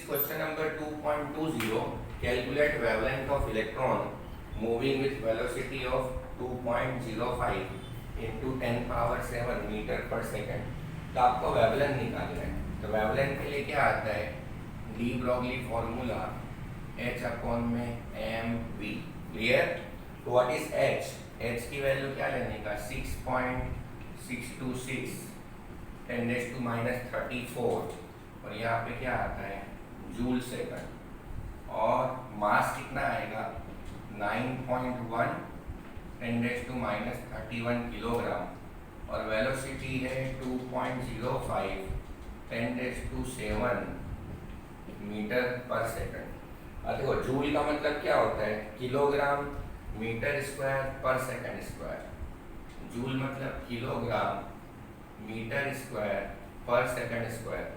question number 2.20. Calculate wavelength of electron moving with velocity of 2.05 into 10 power 7 metre पर second. तो आपको wavelength निकालना है। तो वेवलेंथ के लिए क्या आता है? De Broglie formula h upon में एम वी। क्लियर? तो व्हाट इज h? h की वैल्यू क्या लेने का? 6.626 10⁻⁻34 और यहाँ पे क्या आता है? Joule second. और मास कितना आएगा? 9.1 10⁻31 किलोग्राम और वेलोसिटी है 2.05 10⁻7 मीटर पर सेकंड। अब देखो जूल का मतलब क्या होता है? किलोग्राम मीटर स्क्वायर पर सेकंड स्क्वायर। जूल मतलब किलोग्राम मीटर स्क्वायर पर सेकंड स्क्वायर।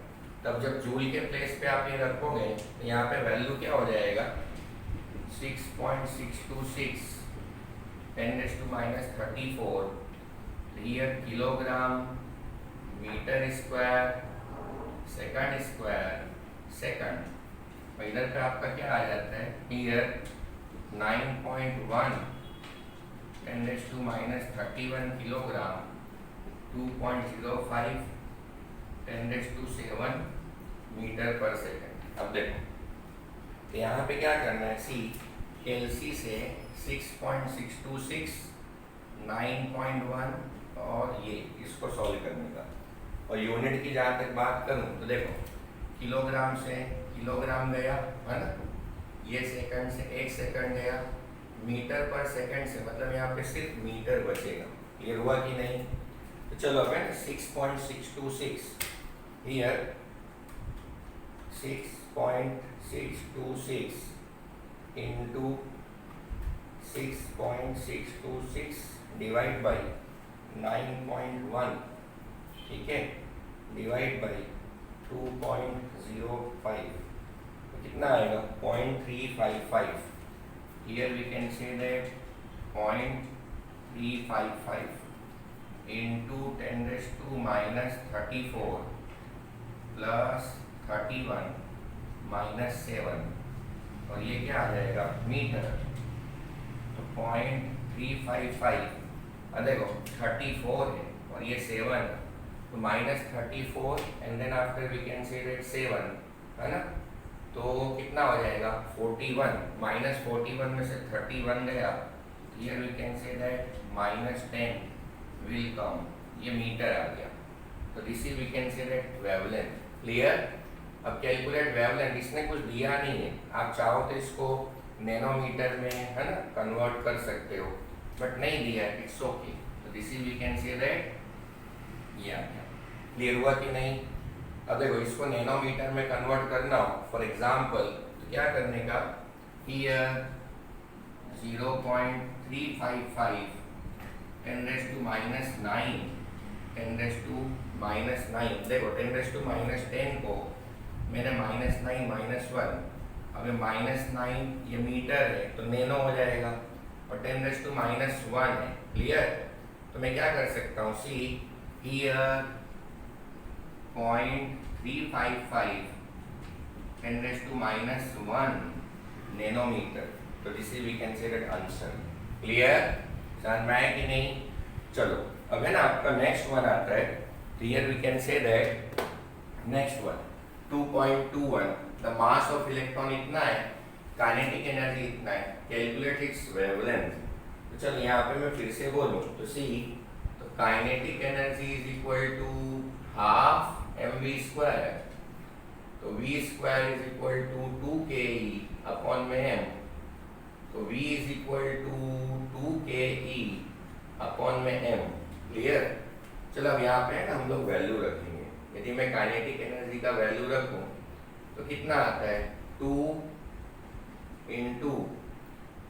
तब जब जूल के प्लेस पे आप ये रखोगे तो यहाँ पे वैल्यू क्या हो जाएगा? 6.626 10⁻34 here kilogram metre square second square second. और इधर पे आपका क्या आ जाता है? हियर 9.1 10⁻31 किलोग्राम 2.05 10⁻7 मीटर पर सेकंड। अब देखो तो यहाँ पे क्या करना है? सी एलसी से 6.626 9.1 और ये इसको सॉल्व करने का। और यूनिट की जहाँ तक बात करूँ तो देखो किलोग्राम से किलोग्राम गया है ना, ये सेकंड से 1 सेकंड गया, मीटर पर सेकंड से मतलब यहाँ पे सिर्फ मीटर बचेगा। क्लियर हुआ कि नहीं? तो चलो अब 6.626 हियर 6.626 इंटू 6.626 डिवाइड बाई 9.1, ठीक है, डिवाइड बाई 2.05 तो कितना आएगा? 0.355। Here we can say that 0.355 into 10⁻34 plus 31 minus 7 और ये क्या आ जाएगा? मीटर। तो 0.355 देखो 34 है और ये 7 तो -34 and then after we can say that 7 है ना, तो कितना हो जाएगा? 41 -41 में से 31 गया, here we can say that -10 will come, ये मीटर आ गया। तो this is we can say that wavelength. Clear? अब कैलकुलेट वेवलेंथ, इसने कुछ दिया नहीं है, आप चाहो तो इसको नैनोमीटर में है ना कन्वर्ट कर सकते हो, बट नहीं दिया है, इट्स ओके। तो this is we can say that ये आ गया। क्लियर हुआ कि नहीं? अब देखो इसको नैनोमीटर में कन्वर्ट करना हो फॉर एग्जांपल तो क्या करने का? हियर 0.355 10⁻9 10⁻9 देखो 10⁻10 को मैंने -9 -1, अब ये -9 ये मीटर है तो नैनो हो जाएगा और 10⁻1 है। क्लियर? तो मैं क्या कर सकता हूँ? See here 0.355 10⁻1 nanometre. तो this is we can say that answer. Clear? समझ में आया कि नहीं? चलो अब है ना आपका नेक्स्ट वन आता है। तो here we can say that next one 2.21 the mass of electron इतना है, काइनेटिक एनर्जी इतना है, कैलकुलेट इट्स वेवलेंथ। तो चलो यहाँ पे मैं फिर से बोलूँ तो सी तो kinetic energy is equal to half mv square, तो v square is equal to 2ke upon में m, तो v is equal to 2ke upon में m। क्लियर? चलो अब यहाँ पे हम लोग वैल्यू रखेंगे। यदि मैं काइनेटिक एनर्जी का वैल्यू रखूं तो कितना आता है? 2 इंटू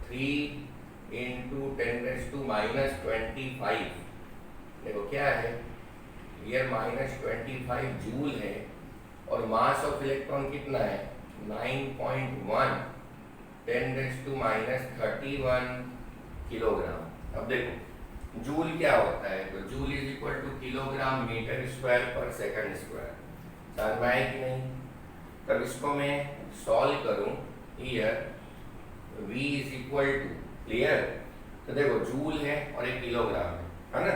3 इंटू 10⁻25 देखो क्या है? ये -25 जूल है और मास ऑफ इलेक्ट्रॉन कितना है? 9.1 10⁻31 किलोग्राम। अब देखो जूल क्या होता है? तो joule is equal to kilogram metre square पर सेकंड स्क्वायर। समझ में आया कि नहीं? तब इसको मैं सॉल्व करूं, here v is equal to, clear, तो देखो जूल है और एक किलोग्राम है ना,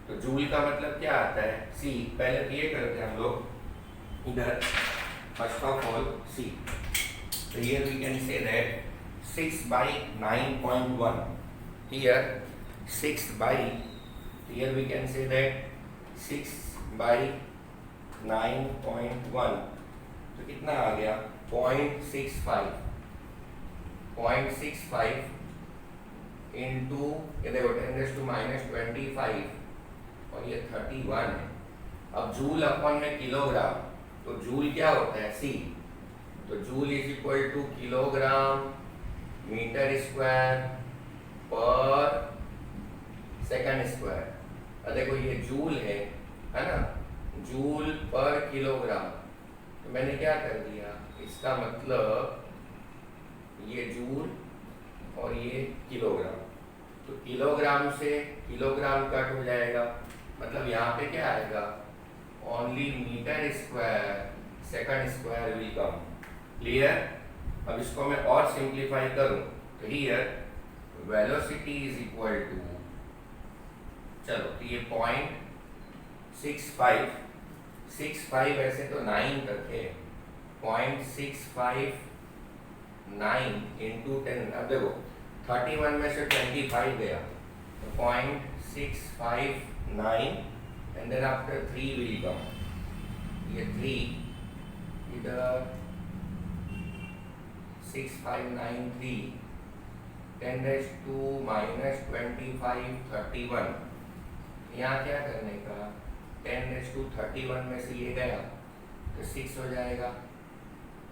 तो जूल का मतलब क्या आता है c, पहले तो ये करते हैं हम लोग इधर, first of all c, so here we can say that 6 by 9.1, here 6 by, here we can say that 6 by 9.1, तो कितना आ गया 0.65 इंटू ये देखो 10⁻⁻25 और ये 31 है। अब जूल अपॉन में किलोग्राम, तो जूल क्या होता है c, तो joule is equal to kilogram metre square पर सेकंड स्क्वायर। अब देखो ये जूल है ना, जूल पर किलोग्राम, तो मैंने क्या कर दिया, इसका मतलब ये जूल और ये किलोग्राम, तो किलोग्राम से किलोग्राम कट हो जाएगा, मतलब यहाँ पे क्या आएगा, only metre square second square will come, clear. अब इसको मैं और सिंप्लीफाई करूं, तो here velocity is equal to, चलो तो ये 0.65 ऐसे तो 9 तक है, 0.659 इंटू 10, अब देखो 31 में से 25 गया, तो 0.659 and then after 3 will come, ये 3 इधर 6593 10⁻⁻25 31, यहाँ क्या करने का, 10⁻31 में से ये गया तो 6 हो जाएगा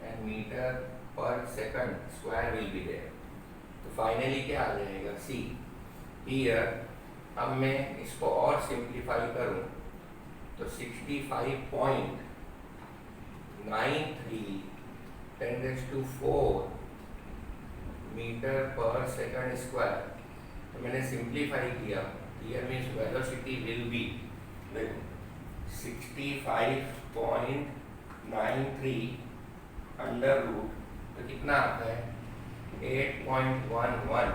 एंड मीटर पर second square will be there, तो फाइनली क्या आ जाएगा c, हियर। अब मैं इसको और सिंप्लीफाई करूं तो 65.93 10⁻⁴ मीटर पर सेकंड स्क्वायर, तो मैंने सिंप्लीफाई किया, here means velocity will be, देखो 65.93 अंडर रूट, तो कितना आता है 8.11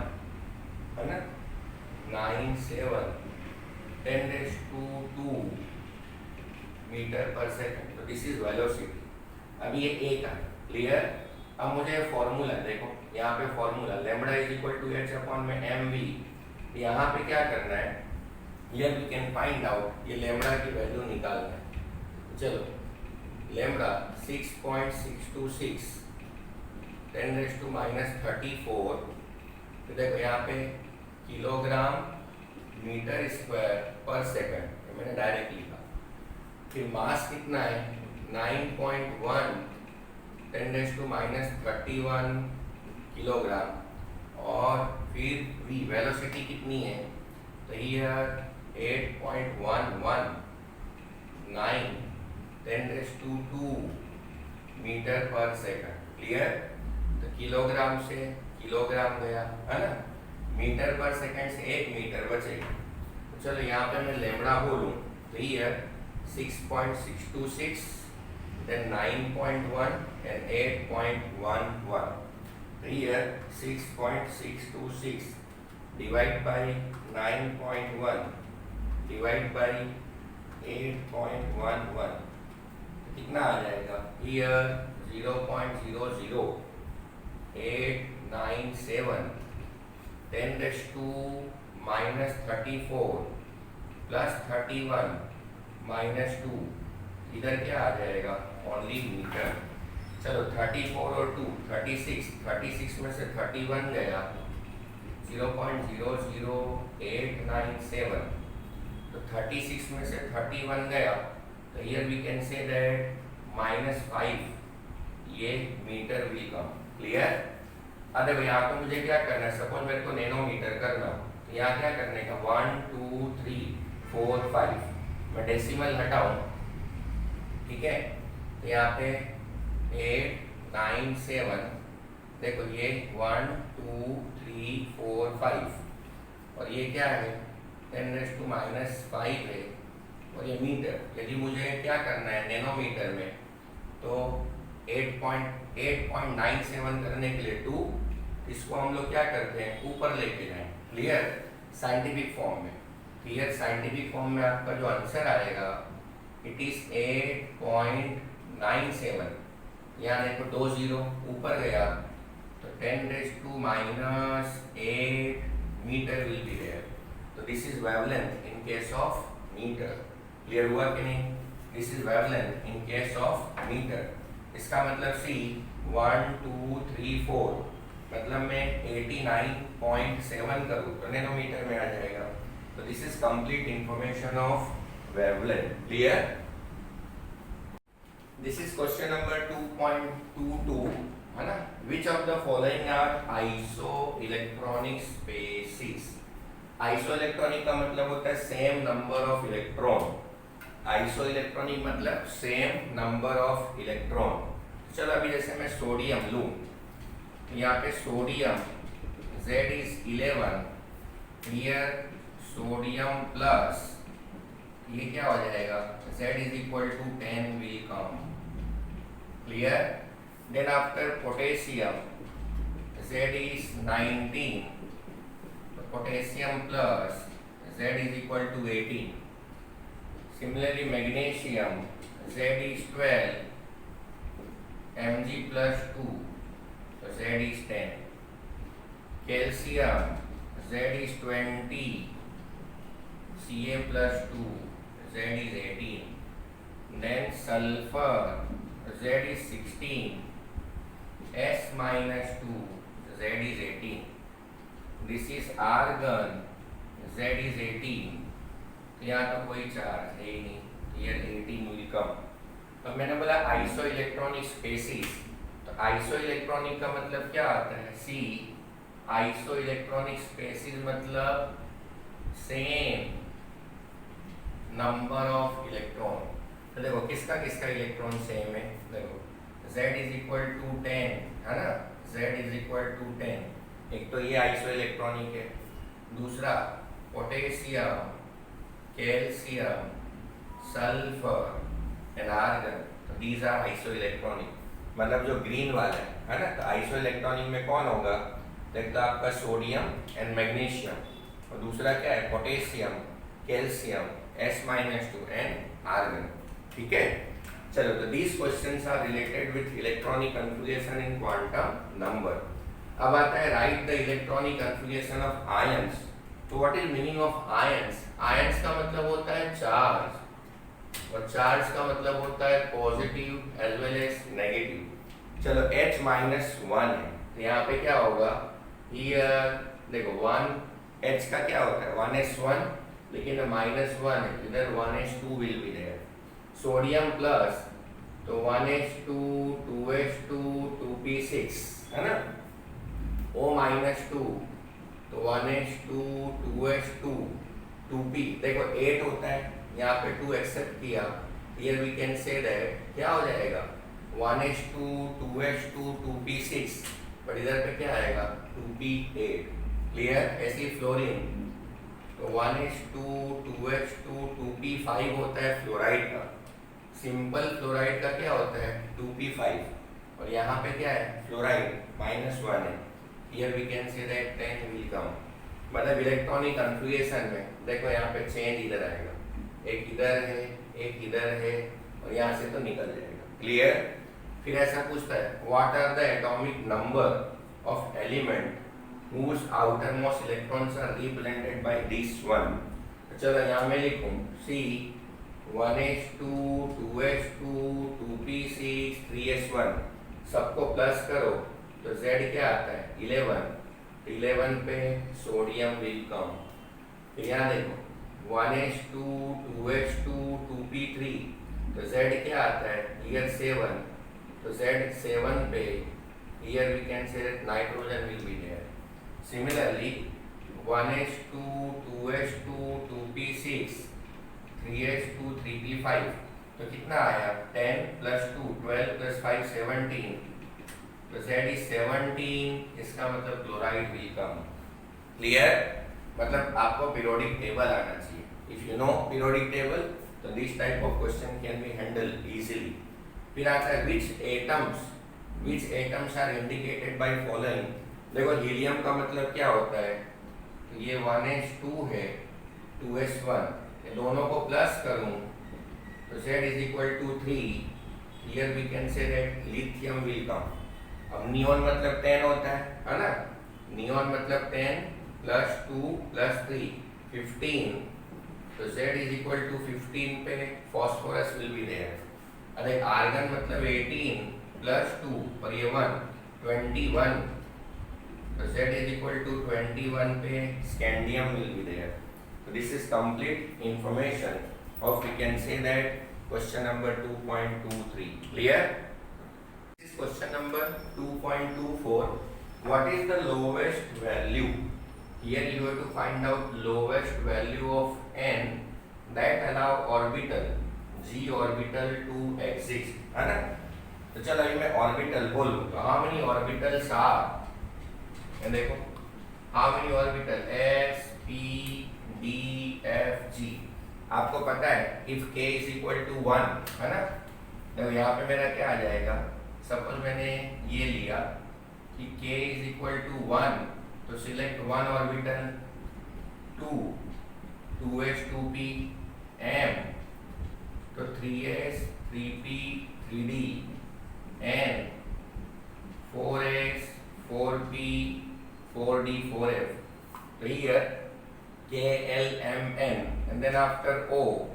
है ना, 97 10⁻² मीटर पर सेकंड, तो दिस इज वेलोसिटी। अब ये a का है, क्लियर। अब मुझे फॉर्मूला देखो, यहाँ पे formula lambda is equal to h upon में mv, यहाँ पे क्या करना है, here we can find out, ये लैम्बडा की वैल्यू निकालना है, चलो लैम्बडा 6.626 10⁻⁻34, तो देखो यहाँ पे किलोग्राम मीटर स्क्वायर पर सेकंड, तो मैंने डायरेक्ट लिखा, फिर मास कितना है 9.1 10⁻⁻31 किलोग्राम, और फिर v वेलोसिटी कितनी है, तो हियर 8.119 10⁻² मीटर पर सेकंड, क्लियर। तो किलोग्राम से किलोग्राम गया है ना, मीटर पर सेकंड से 1 मीटर बचेगा, तो चलो यहाँ पे मैं लैम्बडा बोलूँ, तो here 6.626 then 9.1 and 8.11, so here 6.626 divide by 9.1 divide by 8.11, कितना आ जाएगा, here 0.00897 10⁻⁻34 प्लस 31 माइनस 2, इधर क्या आ जाएगा ओनली मीटर, चलो 34 और 2 36 में से 31 गया 0.00897, तो 36 में से 31 गया, तो here we can say that -5 ये मीटर विल कम, क्लियर। अब देखो यहाँ पे मुझे क्या करना है, सपोज मेरे को नैनोमीटर करना हो, तो यहाँ क्या करने का 1 2 3 4 5, मैं डेसिमल हटाऊं, ठीक है, तो यहाँ पे 8 9 7, देखो ये 1 2 3 4 5, और ये क्या है 10⁻⁻5 है, और ये मीटर। यदि मुझे क्या करना है नैनोमीटर में, तो 8.97 करने के लिए 2, इसको हम लोग क्या करते हैं, ऊपर लेके जाएं। क्लियर? साइंटिफिक फॉर्म में, क्लियर? साइंटिफिक फॉर्म में आपका जो आंसर आएगा इट इज 8.97। यहाँ देखो 2 0 ऊपर गया तो 10⁻⁻8 मीटर विल बी देयर। तो this is wavelength in case of metre. Clear हुआ कि नहीं? This is wavelength in case of metre. इसका मतलब सी 1 2 3 4 मतलब मैं 89.7 करूँ तो नैनोमीटर में आ जाएगा। तो this is complete information of wavelength. Clear? This is question number 2.22 है ना। Which of the following are isoelectronic species. Isoelectronic का मतलब होता है same number of electron. Isoelectronic मतलब सेम नंबर ऑफ इलेक्ट्रॉन। चलो अभी जैसे मैं सोडियम लूं, यहाँ पे sodium Z is 11, here sodium plus ये क्या हो जाएगा, Z is equal to 10 will come. Clear? Then after potassium Z is 19, so potassium plus Z is equal to 18. Similarly magnesium Z is 12, Mg plus 2, so Z is 10. Calcium Z is 20, Ca plus 2, Z is 18. Then sulfur Z is 16, S minus 2, Z is 18. This is argon Z is 18. यहाँ तो कोई charge है ही नहीं, here 18 will come. अब मैंने बोला iso electronic spaces, तो iso electronic का मतलब क्या आता है, सी आइसो इलेक्ट्रॉनिक स्पेसिस मतलब सेम नंबर ऑफ इलेक्ट्रॉन। तो देखो किसका किसका इलेक्ट्रॉन सेम है, देखो Z is equal to 10 है ना, Z is equal to 10। एक तो ये आइसो इलेक्ट्रॉनिक है, दूसरा potassium, calcium, sulphur and argon, तो दीज आर आइसो इलेक्ट्रॉनिक। मतलब जो ग्रीन वाला है ना, तो आइसो इलेक्ट्रॉनिक में कौन होगा, देखो आपका सोडियम एंड मैग्नीशियम, और दूसरा क्या है potassium, calcium, S-2 and argon. ठीक है, चलो तो these questions are related with electronic configuration in quantum number. अब आता है right the electronic configuration of ions. तो what is meaning of ions? Ions का मतलब होता है चार्ज, और चार्ज का मतलब होता है positive as well as negative. चलो H-1 है, तो यहाँ पे क्या होगा, ये देखो 1 H का क्या होता है 1s1, लेकिन -1 है, इधर 1s2 will be there. Sodium plus तो 1s2 2s2 2p6 है ना, O-2 तो 1s2 2s2 2p, देखो 8 होता है, यहाँ पे 2 एक्सेप्ट किया, here we can say that क्या हो जाएगा 1s2 2s2 2p6, पर इधर पे क्या आएगा 2p8। क्लियर? ऐसी फ्लोरीन तो 1s2 2s2 2p5 होता है फ्लोराइड का, सिंपल फ्लोराइड का क्या होता है 2p5, और यहाँ पे क्या है फ्लोराइड -1 है, here we can say that 10 will come. मतलब इलेक्ट्रॉनिक कन्फिगरेशन में देखो यहाँ पे चेंज इधर आएगा, एक इधर है एक इधर है, और यहाँ से तो निकल जाएगा। क्लियर? फिर ऐसा पूछता है what are the atomic number of element whose outermost electrons are represented by this one। तो चलो यहाँ मैं लिखूँ C 1s2 2s2 2p6 3s1, सबको प्लस करो तो Z क्या आता है 11, 11 पे सोडियम विल कम। तो यहाँ देखो 1s2 2s2 2p3, तो Z क्या आता है here 7, तो Z 7 पे here we can say that nitrogen will be there। Similarly 1s2 2s2 2p6 3s2 3p5, तो कितना आया 10 + 2 12 + 5 17, तो Z is 17, इसका मतलब क्लोराइड विल कम। क्लियर? मतलब आपको पीरियोडिक टेबल आना चाहिए। If you know periodic table तो this type of question can be handle easily. फिर आता है which atoms are indicated by following. देखो हीलियम का मतलब क्या होता है, तो ये 1s2 है, 2s1, ये दोनों को प्लस करूं तो Z is equal to 3। Here we can say that lithium will come। अब नियॉन मतलब 10 होता है ना, नियॉन मतलब 10 प्लस 2 प्लस 3 15, तो Z is equal to 15 पे फॉस्फोरस विल बी देयर। अरे आर्गन मतलब 18 प्लस 2 और ये 1 21, तो Z is equal to 21 पे scandium will be there. So this is complete information of, we can say that, question number 2.23. Clear? This is question number 2.24. What is the lowest value? Here you have to find out lowest value of n that allow orbital g orbital to exist, है ना? तो चलो ये मैं orbital बोलूँ तो how many orbitals are? ये देखो how many orbital s p d f g। आपको पता है if k is equal to 1, है ना, तो यहाँ पे मेरा क्या आ जाएगा, सपोज मैंने ये लिया कि k is equal to 1, तो select 1 orbital 2 2s 2p m, तो 3s 3p 3d n 4s 4p 4d 4f, तो here K L M N and then after O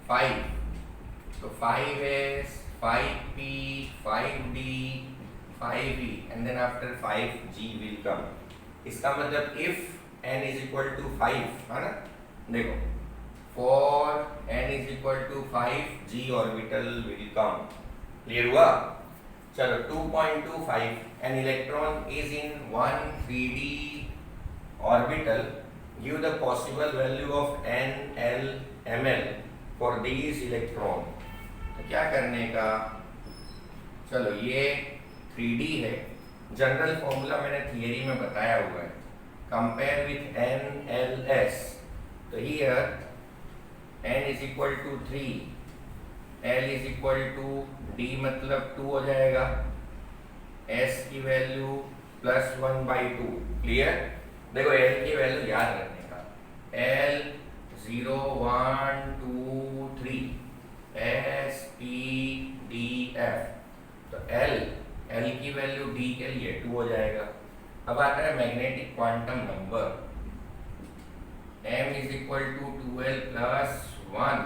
5, so 5s 5p 5d 5e and then after 5g will come। इसका मतलब if n is equal to 5, है ना, देखो for n is equal to 5 g orbital will come। Clear हुआ? चलो 2.25, an electron is in 1 3d orbital, give the possible value of n l ml for these electron। तो क्या करने का, चलो ये 3d है, जनरल फॉर्मूला मैंने थियरी में बताया हुआ है, compare with n l s, तो here n is equal to 3, l is equal to d मतलब 2 हो जाएगा, s की वैल्यू +1/2। क्लियर? देखो L की वैल्यू याद रखने का, L 0 1 2 3 S P D F, तो L की वैल्यू D के लिए 2 हो जाएगा। अब आता है magnetic quantum number, M is equal to 2L plus 1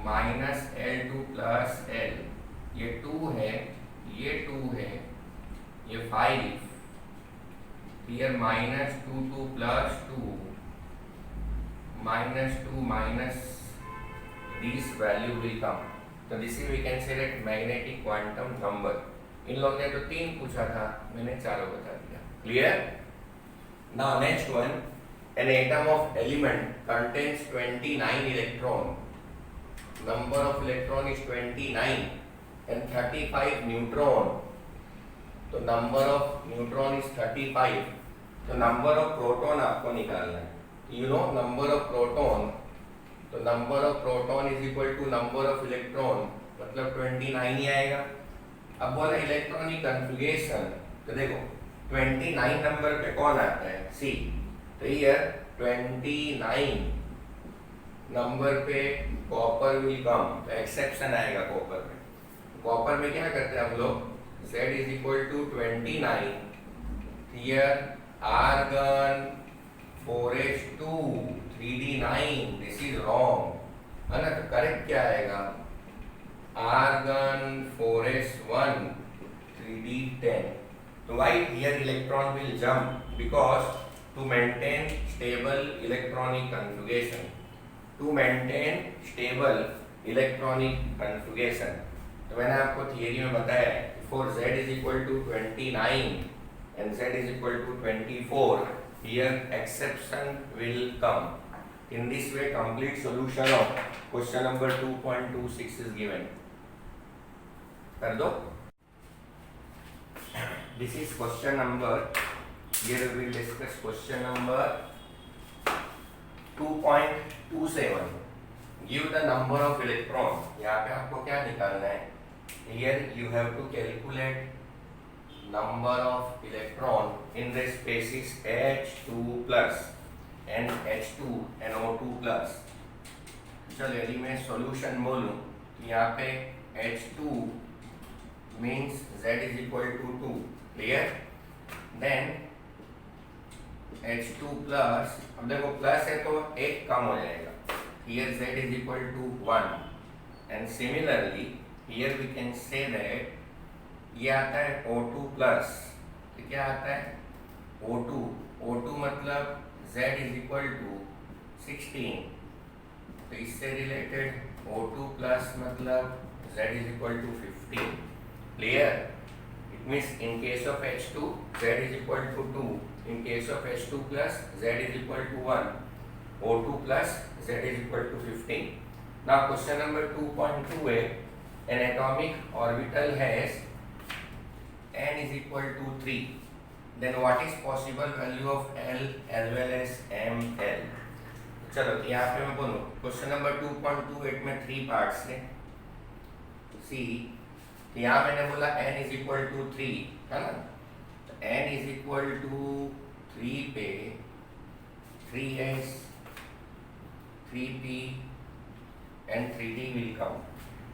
minus L2 plus L, ये 2 है, ये 2 है, ये 5, here minus 2 2 plus 2 minus 2 minus this value will come। तो this is we can say that magnetic quantum number। इन लोगों ने तो 3 पूछा था, मैंने चारों बता दिया। Clear? Now next one, an atom of element contains 29 electron, number of electron is 29 and 35 neutron, तो नंबर ऑफ न्यूट्रॉन इज 35, तो नंबर ऑफ प्रोटॉन आपको निकालना है, you know number of proton, तो number of proton is equal to number of electron, मतलब 29 ही आएगा। अब बोला इलेक्ट्रॉनिक कन्फिगरेशन, तो देखो 29 नंबर पे कौन आता है, सी, तो हियर 29 नंबर पे कॉपर विल कम, तो एक्सेप्शन आएगा कॉपर में। कॉपर में क्या करते हैं हम लोग, Z is equal to 29, here argon 4s2 3d9, this is wrong, है ना, तो करेक्ट क्या आएगा, argon 4s1 3d10। तो why here electron will jump, because to maintain stable electronic configuration, to maintain stable electronic configuration। तो मैंने आपको theory में बताया है, for Z is equal to 29 and Z is equal to 24, here exception will come। In this way complete solution of question number 2.26 is given। कर दो। This is question number, here we will discuss question number 2.27। Give the number of electron, यहाँ पे आपको क्या निकालना है, here you have to calculate number of electron in the species H2 plus and H2 NO2 plus. चलो यदि मैं solution बोलूं तो यहाँ पे H2 means Z is equal to 2, clear, then H2 plus, अब देखो प्लस है तो एक कम हो जाएगा, here Z is equal to 1 and similarly here we can say that ये आता है O2 प्लस, तो क्या आता है O2 मतलब Z is equal to 16, तो इससे रिलेटेड O2 प्लस मतलब Z is equal to 15, clear, it means in case of H2 Z is equal to 2, in case of H2 plus Z is equal to 1, O2 plus Z is equal to 15. Now question number 2.2 है, an atomic orbital has n is equal to 3, then what is possible value of L as well as ML? चलो यहाँ पे मैं बोलूँ question number 2.28 में 3 parts है, सी यहाँ मैंने बोला n इज इक्वल टू 3 है ना, तो n इज इक्वल टू 3 पे 3s 3p and 3d will come.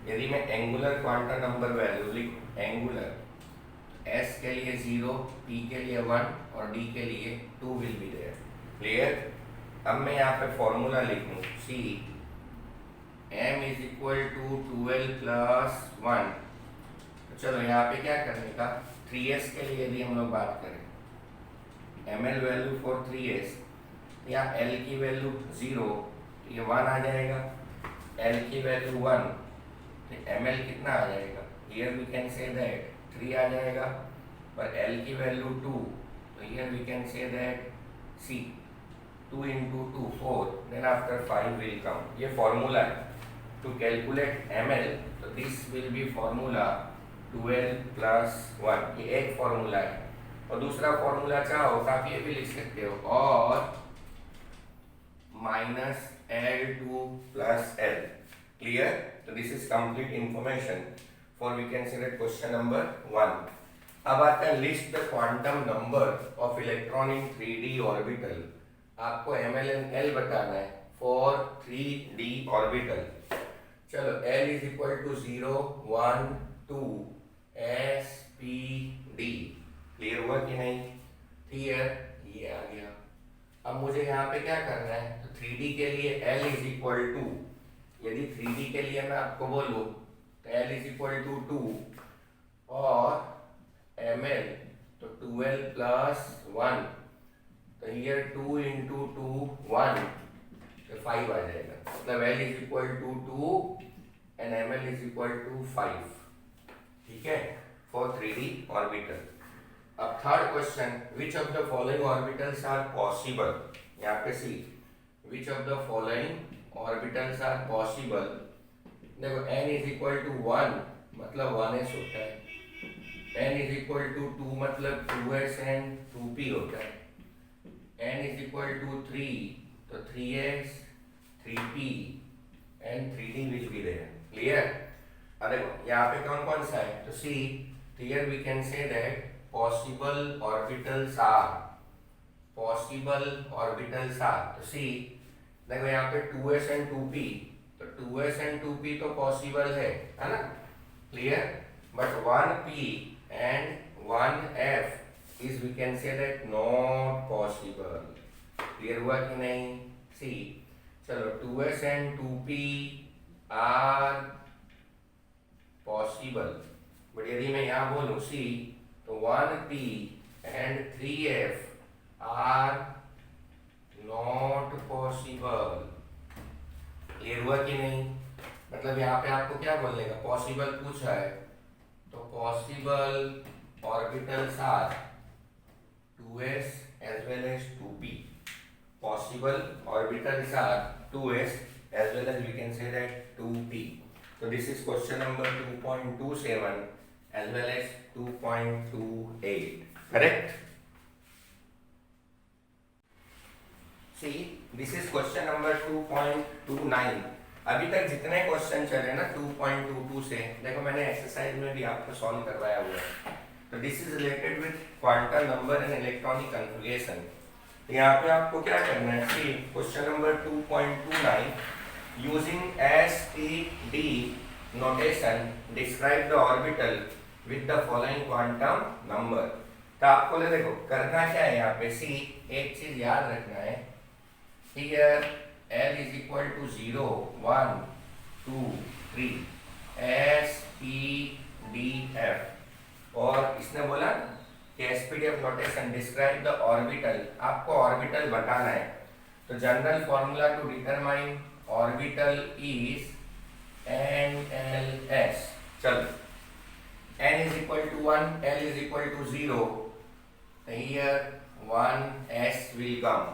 यदि मैं एंगुलर क्वांटम नंबर वैल्यू लिख, एंगुलर s के लिए 0, p के लिए 1 और d के लिए 2 विल बी देयर, क्लियर। अब मैं यहाँ पे फॉर्मूला लिखूँ, see m is equal to 12 plus 1, चलो यहाँ पे क्या करने का, 3s के लिए यदि हम लोग बात करें, ml वैल्यू फॉर 3s, यहाँ l की वैल्यू 0 तो ये 1 आ जाएगा, l की वैल्यू 1 तो ml कितना आ जाएगा, here we can say that 3 आ जाएगा, पर l की वैल्यू 2 तो here we can say that c 2 into 2 4, then after 5 will come, ये फॉर्मूला है to calculate ml, तो this will be formula 12 plus 1, ये एक फॉर्मूला है, और दूसरा फॉर्मूला चाहो तो आप ये भी लिख सकते हो, और minus L2 plus L, clear. तो this is complete information for we can say question number 1। अब आता है list the quantum number of electron in 3D orbital, आपको ml एंड L बताना है फॉर 3D ऑर्बिटल। चलो L is equal to 0 1 2 S P D, clear हुआ कि नहीं, क्लियर, ये आ गया। अब मुझे यहाँ पे क्या करना है, तो 3D के लिए L इज इक्वल टू, यदि 3D के लिए मैं आपको बोलूँ तो L इज इक्वल टू 2 और ml तो 12 प्लस 1, तो हियर 2 इंटू 2 1 तो 5 आ जाएगा, मतलब L is equal to 2 and ml is equal to 5, ठीक है, फॉर 3D ऑर्बिटल। अब third question, which of the following orbitals are possible, यहाँ पे see which of the following orbitals are possible, देखो n is equal to 1 मतलब 1s होता है, n is equal to 2 मतलब 2s एंड 2p होता है, n इज इक्वल टू 3 तो 3s 3p and 3d will be there, clear. अब देखो यहाँ पे कौन कौन सा है, तो see here we can say that possible orbitals are, possible orbitals are, तो सी देखो यहाँ पे 2s एंड 2p, तो 2s एंड 2p तो पॉसिबल है ना, clear, but 1p and 1f is we can say that not possible, clear हुआ कि नहीं, सी चलो 2s and 2p are possible, but यदि मैं यहाँ बोलूँ सी तो 1p and 3f are not possible, clear हुआ कि नहीं, मतलब यहाँ पे आपको क्या बोलने का, पॉसिबल पूछा है तो possible orbitals are 2s as well as 2p, possible orbitals are 2s as well as we can say that 2p. So this is question number 2.27 as well as 2.28, correct? See, this is question number 2.29. अभी तक जितने question चले ना 2.22 से, देखो मैंने exercise में भी आपको सॉल्व करवाया हुआ है। तो this is related with quantum number and electronic configuration. यहाँ पे आपको क्या करना है कि question number 2.29 using STD notation describe the orbital with the following quantum number. तो आपको देखो करना क्या है यहाँ पे, सी एक चीज याद रखना है, here L is equal to 0, 1, 2, 3, S, P, D, F। और इसने बोला कि SPDF notation describe the orbital, आपको ऑर्बिटल बताना है। तो general formula to determine orbital is NLS। चलो N is equal to 1, L is equal to 0, here 1 S will come,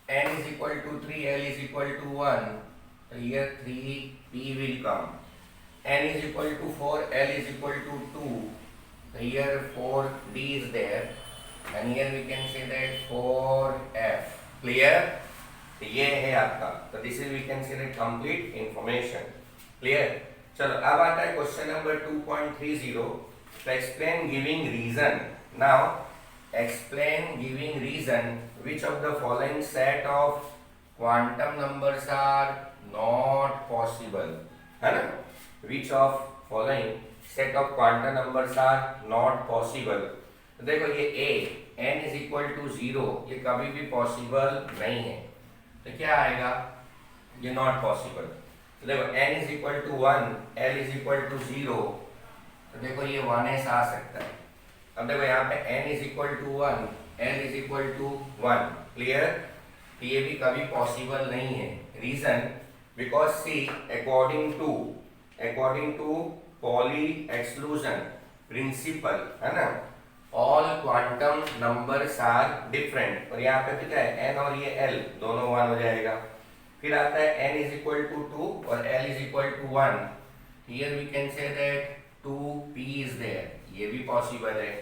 N is equal to 3, L is equal to 1, so here 3 P will come, N is equal to 4, L is equal to 2, so here 4 D is there, and here we can say that 4 F। clear? तो ये है आपका, तो this is we can say that complete information. Clear? चलो अब आता है question number 2.30, तो explain giving reason. Now explain giving reason which of the following set of quantum numbers are not possible, है ना? which of following set of quantum numbers are not possible। तो देखो ये a n is equal to 0 ये कभी भी possible नहीं है, तो क्या आएगा, ये नॉट पॉसिबल। तो देखो n is equal to 1, l is equal to 0, तो देखो ये 1s आ सकता है। अब देखो यहाँ पे n is equal to 1, l is equal to 1। Clear? ये भी कभी पॉसिबल नहीं है। Reason because see according to Pauli exclusion principle, है ना, all quantum numbers are different. और यहाँ पे तो क्या है, n और ये l दोनों 1 हो जाएगा। फिर आता है n is equal to 2 और l is equal to 1। Here we can say that 2p is there, ये भी पॉसिबल है।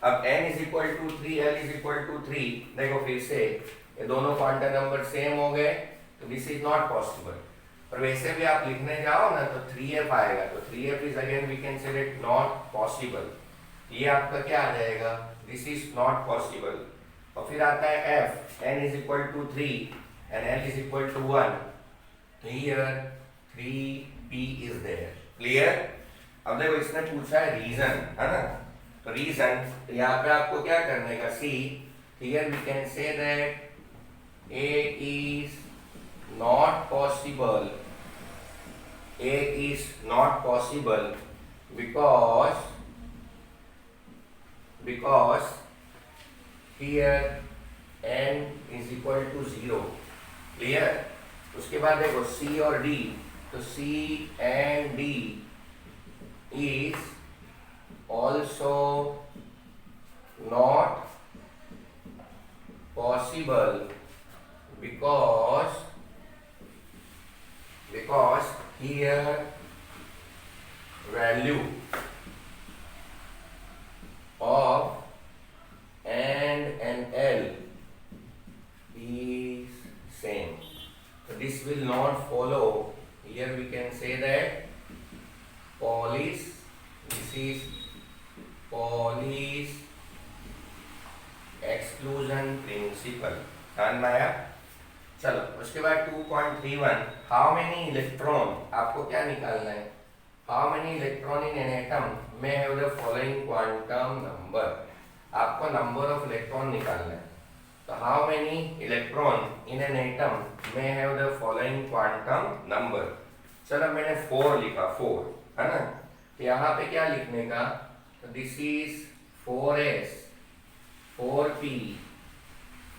अब n is equal to 3, l is equal to 3, देखो फिर से ये दोनों क्वांटम नंबर सेम हो गए, तो दिस इज नॉट पॉसिबल। और वैसे भी आप लिखने जाओ ना तो 3f आएगा, तो 3f is again we can say that not possible. ये आपका क्या आ जाएगा, दिस इज नॉट पॉसिबल। और फिर आता है f, n is equal to 3 and l is equal to 1, तो here 3p is there। Clear? अब देखो इसने पूछा है रीजन, है ना, तो रीजन यहाँ पे आपको क्या करने का, see here we can say that A is not possible, A is not possible because here n is equal to 0। Clear? उसके बाद देखो सी और डी, तो C and D is also not possible because here value of n and l is same, so this will not follow। Here we can say that this is Pauli's exclusion principle। ध्यान में आया? चलो उसके बाद 2.31 how many electron, आपको क्या निकालना है, how many electron in an atom में have the following quantum number. आपको नंबर ऑफ इलेक्ट्रॉन निकालना है, तो how many electron in an atom में have the following quantum number. चलो मैंने 4 लिखा, 4, है ना, तो यहाँ पे क्या लिखने का, तो this is 4s, 4p,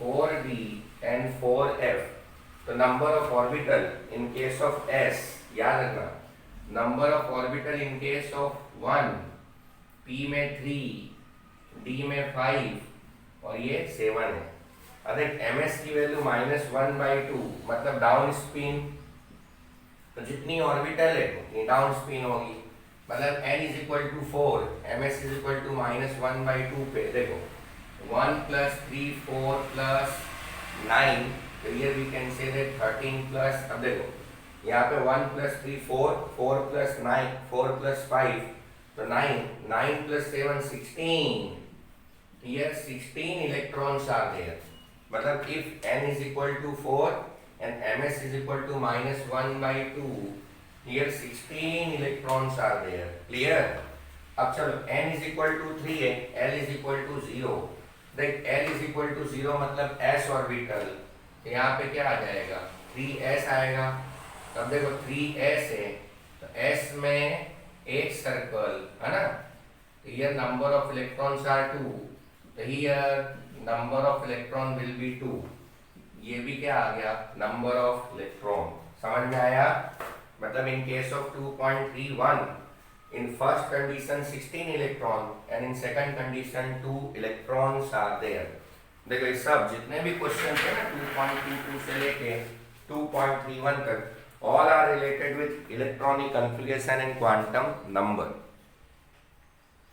4d and 4f। तो number of orbital in case of s, याद रखना, number of orbital in case of 1, p में 3, d में 5 और ये 7 है। अगर ms की वैल्यू -1/2 मतलब डाउन स्पिन, तो जितनी ऑर्बिटल है उतनी डाउन स्पिन होगी। मतलब n is equal to 4, ms is equal to -1/2 पे देखो 1 plus 3 4 plus 9, तो here we can say that 13 plus, अब देखो यहाँ पे 1 + 3 4, 4 + 9, 4 + 5 तो 9, 9 + 7 16. Here 16 electrons are there. मतलब if n is equal to 4 and ms is equal to -1/2, here 16 electrons are there. Clear? अब चलो n is equal to 3 है, l is equal to 0. देख l is equal to 0 मतलब s orbital, तो यहाँ पे क्या आ जाएगा 3s आएगा. तब देखो 3s है तो s में एक सर्कल है ना, तो here number of electrons are 2, तो here number of electron will be 2. ये भी क्या आ गया नंबर ऑफ इलेक्ट्रॉन. समझ में आया? मतलब इन case of 2.31 in first condition 16 electron and in second condition 2 electrons are there. देखो ये सब जितने भी क्वेश्चन थे ना 2.22 से लेके 2.31 तक all are related with electronic configuration and quantum number.